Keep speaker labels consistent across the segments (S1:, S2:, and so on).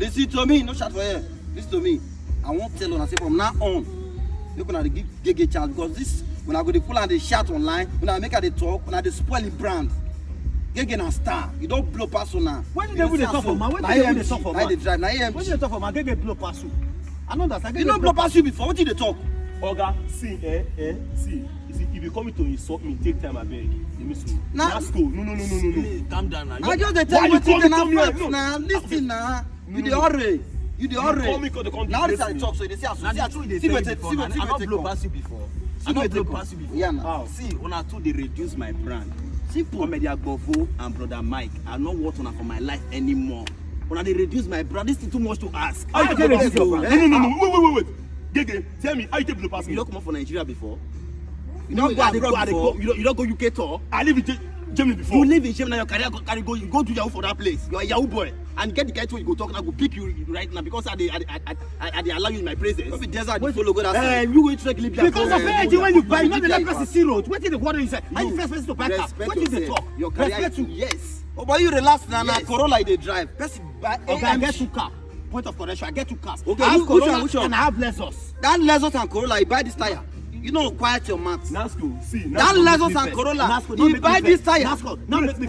S1: Listen to me, no shout for here. Listen to me. I won't tell on. I say from now on, you're gonna give Geh Geh chance because this when I go to pull and they shout online, when I make her they talk, when I they spoil the brand. Geh Geh na star. You don't blow pass on now.
S2: When they will talk for man? When they will talk for man?
S1: Drive. Now AMG.
S2: When they talk for man, Geh Geh blow pass you. I know that.
S1: You don't blow pass you before. What did they talk?
S3: Oga, see, see. You see, if you come to insult me, take time, I beg. Let me see.
S1: Nah.
S3: Let's go. No.
S2: Calm down now.
S1: I just tell you what you can now. Listen now. You the hurry. You the hurry. Now this I talk so they say
S2: I'm not blow pass you before. I'm not blow pass you before.
S1: Yeah now.
S2: See, una two they reduce my brand. Simple. Comedy Agbovo and Broda Mike. I not want una for my life anymore. Una they reduce my brand. This is too much to ask.
S3: How you take reduce your brand? No. Wait. Geh Geh, tell me, how you take blow pass me?
S2: You don't come up from Nigeria before. You don't go UK tour.
S3: I live in Germany before.
S2: You live in Germany, now your career go. You go to Yahoo for that place. You are a Yahoo boy. And get the guy to you go talk and I go pick you right now because I allow you in my presence.
S1: Maybe desert you follow go that
S2: you go to Libya.
S4: Because of energy when you buy, you know the last person see road. What is the water you say? Are you first person to back up? What is the talk?
S1: Your career.
S4: Respect you.
S1: Yes. Oh, but you relax now. Now Corolla they drive. Person buy.
S4: Okay, I get 2 cars. Point of correction. I get 2 cars.
S1: Okay,
S4: I have Corolla
S1: which one?
S4: and I have Lexus.
S1: That Lexus and Corolla, you buy this tire. You don't quiet your mouth.
S3: Nasco, see.
S1: That Lexus and Corolla, you buy this tire.
S4: Nasco, now make me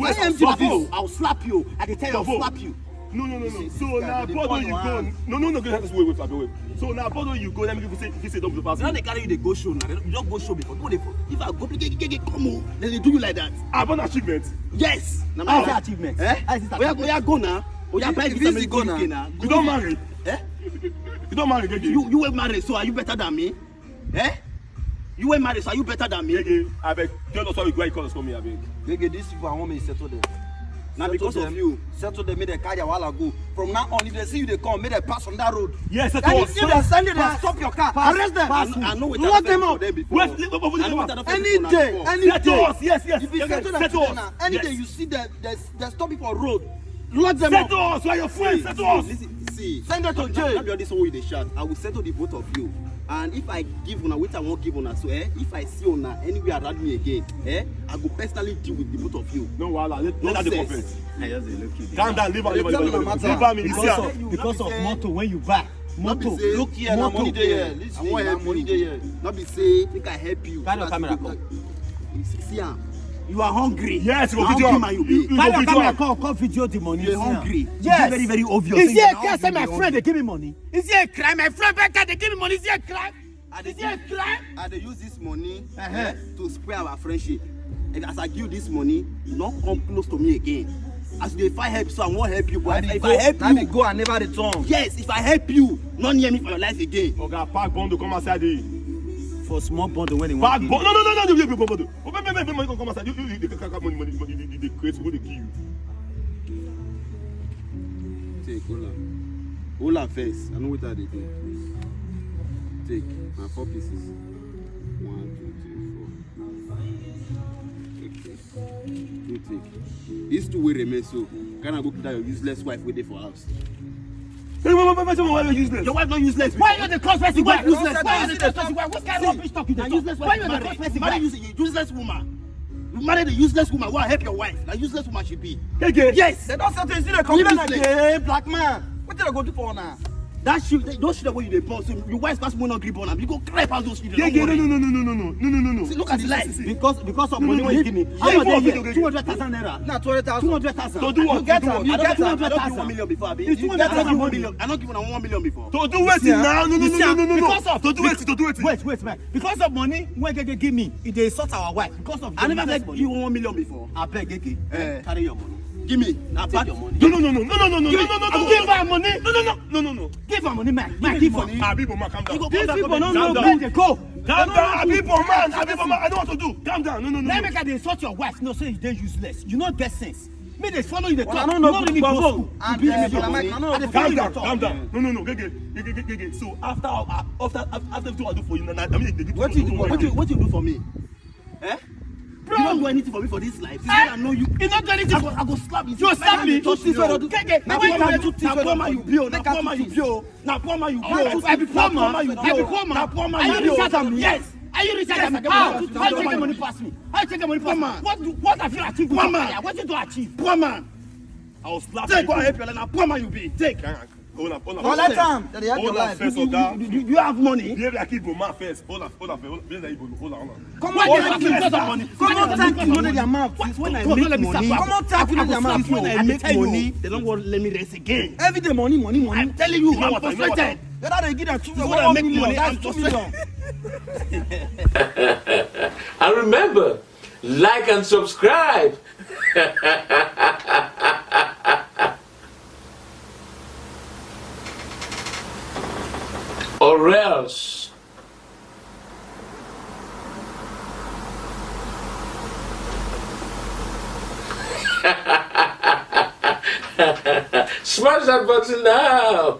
S4: I'll slap you. I can tell you I'll slap you.
S3: No. So now, Brodo, you go. No. Wait. So now, Brodo, you go. Let me say don't blow pass me.
S2: Now they carry you, they go show. Now you don't go show before. If I go to Geh come on, then they do you like that.
S3: I've an achievement.
S2: Yes.
S4: Now my achievement.
S2: Where go now? Buy this go now.
S3: You don't marry. You don't marry, Geh Geh.
S2: You were married, so are you better than me? You were married, so are you better than me?
S3: Geh Geh, I beg. Tell us how you call us for me, I beg.
S1: Geh Geh, these people I want me to settle them.
S2: Now because of you.
S1: Settle them, make them carry a while ago. From now on, if they see you, they come, make them pass on that road.
S3: Yes, settle us.
S1: If they send you, they stop your car. Arrest them.
S2: I know what
S1: Let them out.
S3: Any
S1: day.
S3: Settle us, yes.
S1: If you settle them now, any day you see them, they stop people on road. Let them
S3: settle us. We are your friends. Settle us.
S2: See.
S1: Send them to jail.
S2: Not be this one with the shot. I will settle the both of you. And if I give una, which I won't give una, so if I see una anywhere around me again, I go personally deal with the both of you.
S3: No, let that confess.
S2: I just look you.
S3: Calm down, leave me.
S4: Because of motor when you buy. Motor.
S1: Look here, na money dey here. Listen, I want help money dey here.
S2: Not be say, think I help you.
S4: Carry your camera come.
S2: See am. You are hungry.
S3: Yes, you
S2: hungry man you be.
S4: Carry your camera come video the money.
S2: You're hungry.
S4: Yes.
S2: It's very, very obvious.
S4: Is it a crime? Say my friend they give me money. Is it a crime? My friend Becca they give me money. Is it a crime? Is it a crime?
S2: And they use this money to spray our friendship. And as I give you this money, you don't come close to me again. As if I help, so I won't help you. But if I help you,
S1: go and never return.
S2: Yes, if I help you, not near me for your life again.
S3: Okay, park bond to come outside.
S4: For small bond when they want.
S3: Park bond. No. Bond. Come outside. You money. They create who they kill you.
S2: Take hold on first. I know what they do. Take 4 pieces. 1, 2, 3, 4. Okay. You take. These 2 will remain so. Can I go to that your useless wife waiting for house?
S3: Hey, why useless?
S2: Your wife not useless.
S4: Why you the cross person? Why useless?
S2: Why you the
S4: cross? What kind of rubbish talk you dey useless? Why you the cross person?
S2: Marry useless woman. You married a useless woman. Go and help your wife. A useless woman she be.
S3: Geh Geh.
S2: Yes.
S1: They don't settle. You see they complain again, black man. What did I go do for now?
S2: That shit, those shit where you dey born. So your wife's pass money not grip on them. You go cry past those shit.
S3: Geh Geh, no.
S2: See, look at the life.
S4: Because of money when you give me. How much dey here? 200,000 naira.
S1: Nah, 200,000.
S4: 200,000.
S3: To do what?
S1: You get them.
S2: I don't give
S4: 200,000.
S2: 1 million before.
S4: It's
S2: You
S4: 200,000
S2: get 1
S4: money.
S2: million. I don't give 1 million before.
S3: To do what now? No.
S4: Because of
S3: To do it.
S4: Wait, man. Because of money when Geh Geh give me, it dey sort our wife. Because of
S2: I never beg you 1 million before.
S4: I beg Geh Geh.
S2: Carry your money. Give me. Now take your money.
S3: No.
S4: Give her money.
S3: No.
S4: Give her money, man. Give her.
S3: Abibo man, calm down.
S4: These people don't know
S3: Calm
S4: when they go.
S3: Calm down, Abibo man. I don't know what to do. Calm down. No.
S4: Let me can insult your wife. No, say you dey useless. You not get sense. Me they follow you the
S1: Well,
S4: talk.
S1: I don't know
S4: You really go school.
S1: and
S4: You be
S1: Broda Mike, I don't know.
S3: Calm down. No. Geh Geh. So after everything I do for you, I mean, they
S2: What you do for me? You don't do anything for me for this life. You don't know you.
S4: You not do anything for.
S2: I go slap you.
S4: You slap me.
S2: Geh
S4: Geh.
S2: Now poor man you bio. Now poor man you bio. Now poor man you bio.
S4: I be poor man.
S2: Now poor man
S4: Are
S2: you
S4: you
S2: bio.
S4: richer than me? Yes. Are you richer than me? How you take money past me? How you take money past me? What have you achieved? What you to achieve?
S2: Poor man.
S3: I will slap
S2: Take
S3: you.
S2: go and help your life. Now poor man you be. Take.
S1: Collect am. They have your life.
S3: First, Oga.
S4: You have money.
S3: Behave like Igbo man first. Hold on. Behave like Igbo. Hold on.
S1: Come
S4: Why
S1: on,
S4: you
S1: thank
S4: have
S1: you.
S4: to get money?
S1: Come on, thank you. Know their mouth.
S4: When I
S1: Come
S4: make money,
S1: Come on, thank you. Know their mouth.
S4: when I make money, they don't want to let me rest again.
S1: Every day, money.
S4: I'm telling you, I'm
S3: what?
S4: frustrated.
S1: Whether they give them 2
S4: When I make money,
S1: that's
S4: I'm
S1: 2 million.
S5: And remember, like and subscribe. Or else. Smash that button now.